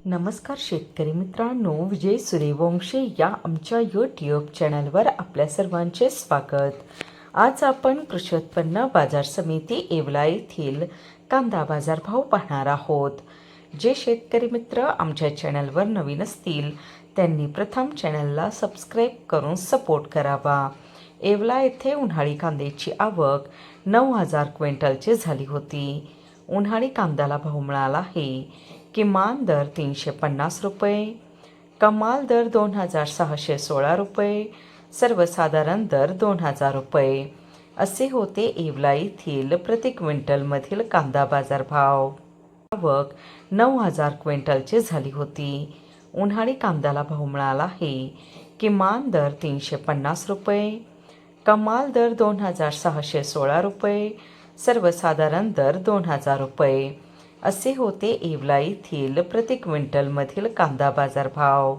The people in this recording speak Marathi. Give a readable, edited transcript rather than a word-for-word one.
नमस्कार शेतकरी मित्रांनो, विजय सूर्यवंशी या आमच्या यूट्यूब चॅनलवर आपल्या सर्वांचे स्वागत. आज आपण कृषी उत्पन्न बाजार समिती येवला येथील कांदा बाजारभाव पाहणार आहोत. जे शेतकरी मित्र आमच्या चॅनलवर नवीन असतील त्यांनी प्रथम चॅनलला सबस्क्राईब करून सपोर्ट करावा. येवला येथे उन्हाळी कांद्याची आवक 9,000 क्विंटलची झाली होती. उन्हाळी कांद्याला भाव मिळाला आहे. किमान दर 350 रुपये, कमाल दर 2,616 रुपये, सर्वसाधारण दर 2,000 रुपये असे होते येवला येथील प्रति क्विंटलमधील कांदा बाजारभाव. आवक 9,000 क्विंटलची झाली होती. उन्हाळी कांद्याला भाव मिळाला आहे. किमान दर 350 रुपये, कमाल दर 2,616 रुपये, सर्वसाधारण दर 2,000 रुपये असे होते येवला येथील प्रति क्विंटलमधील कांदा बाजारभाव.